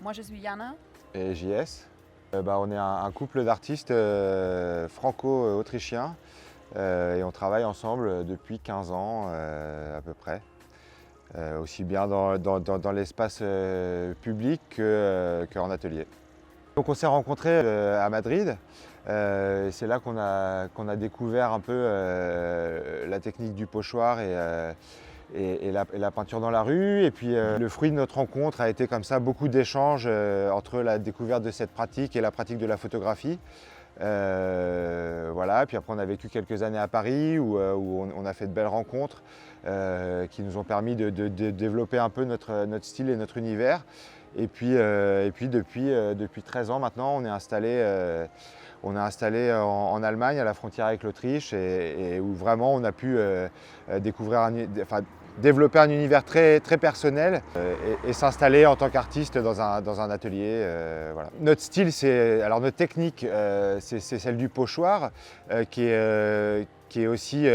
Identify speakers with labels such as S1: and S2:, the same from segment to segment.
S1: Moi, je suis Yana.
S2: Et JS. On est un couple d'artistes franco-autrichiens et on travaille ensemble depuis 15 ans à peu près, aussi bien dans l'espace public qu'en atelier. Donc on s'est rencontrés à Madrid. C'est là qu'on a découvert un peu la technique du pochoir et la peinture dans la rue. Et puis le fruit de notre rencontre a été comme ça beaucoup d'échanges entre la découverte de cette pratique et la pratique de la photographie. Voilà. Puis après on a vécu quelques années à Paris où on a fait de belles rencontres qui nous ont permis de développer un peu notre style et notre univers. Et puis depuis 13 ans maintenant, on est installé en Allemagne, à la frontière avec l'Autriche, et où vraiment on a pu développer un univers très, très personnel et s'installer en tant qu'artiste dans un atelier. Voilà. Notre style, notre technique, c'est celle du pochoir, qui est aussi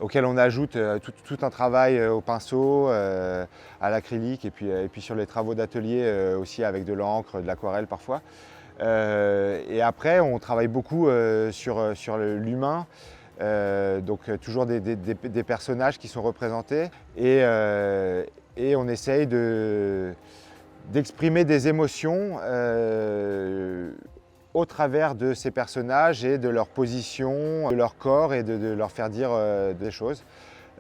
S2: auquel on ajoute tout un travail au pinceau, à l'acrylique et puis sur les travaux d'atelier aussi avec de l'encre, de l'aquarelle parfois. Et après, on travaille beaucoup sur l'humain, donc toujours des personnages qui sont représentés et on essaye d'exprimer des émotions au travers de ces personnages et de leur position, de leur corps et de leur faire dire des choses.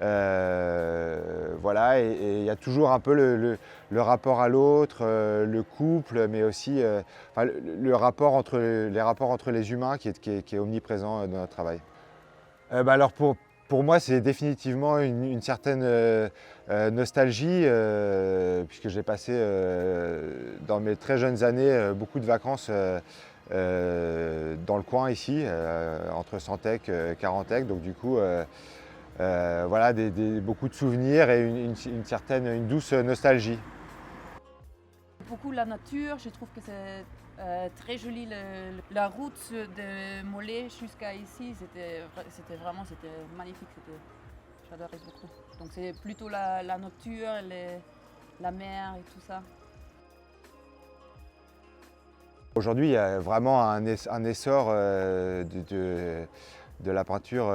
S2: Voilà, et il y a toujours un peu le rapport à l'autre, le couple, mais aussi les rapports entre les humains qui est omniprésent dans notre travail. Alors pour moi, c'est définitivement une certaine nostalgie, puisque j'ai passé dans mes très jeunes années beaucoup de vacances dans le coin ici, entre Santec et Carantec. Donc du coup, voilà, beaucoup de souvenirs et une douce nostalgie.
S1: Beaucoup la nature, je trouve que c'est très joli. La route de Mollet jusqu'à ici, c'était magnifique. J'adorais beaucoup. Donc c'est plutôt la nature, la mer et tout ça.
S2: Aujourd'hui, il y a vraiment un essor de la peinture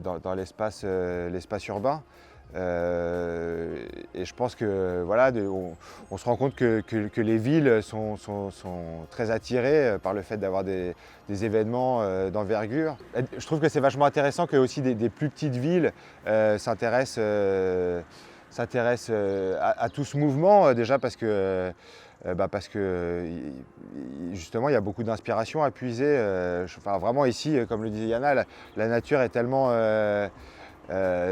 S2: dans l'espace urbain. Et je pense que voilà, on se rend compte que les villes sont très attirées par le fait d'avoir des événements d'envergure. Je trouve que c'est vachement intéressant que aussi des plus petites villes s'intéressent à tout ce mouvement, déjà parce que justement il y a beaucoup d'inspiration à puiser. Vraiment ici, comme le disait Yana, la nature est tellement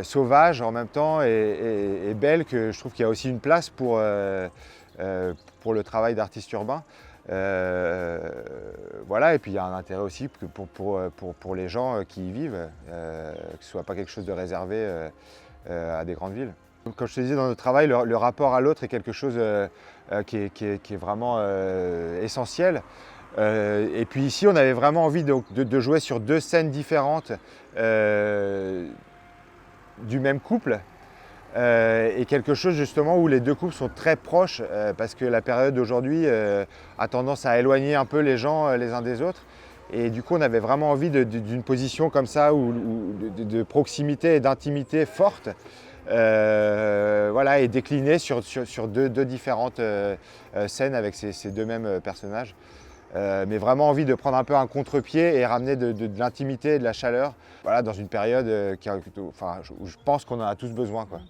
S2: sauvage en même temps et belle que je trouve qu'il y a aussi une place pour le travail d'artiste urbain. Voilà, et puis il y a un intérêt aussi pour les gens qui y vivent, que ce ne soit pas quelque chose de réservé à des grandes villes. Comme je te disais, dans notre travail, le rapport à l'autre est quelque chose qui est vraiment essentiel. Et puis ici, on avait vraiment envie de jouer sur deux scènes différentes du même couple, et quelque chose justement où les deux couples sont très proches, parce que la période d'aujourd'hui a tendance à éloigner un peu les gens les uns des autres. Et du coup, on avait vraiment envie d'une position comme ça, de proximité et d'intimité forte. Voilà, et décliné sur deux différentes scènes avec ces deux mêmes personnages. Mais vraiment envie de prendre un peu un contre-pied et ramener de l'intimité et de la chaleur, voilà, dans une période où je pense qu'on en a tous besoin, quoi.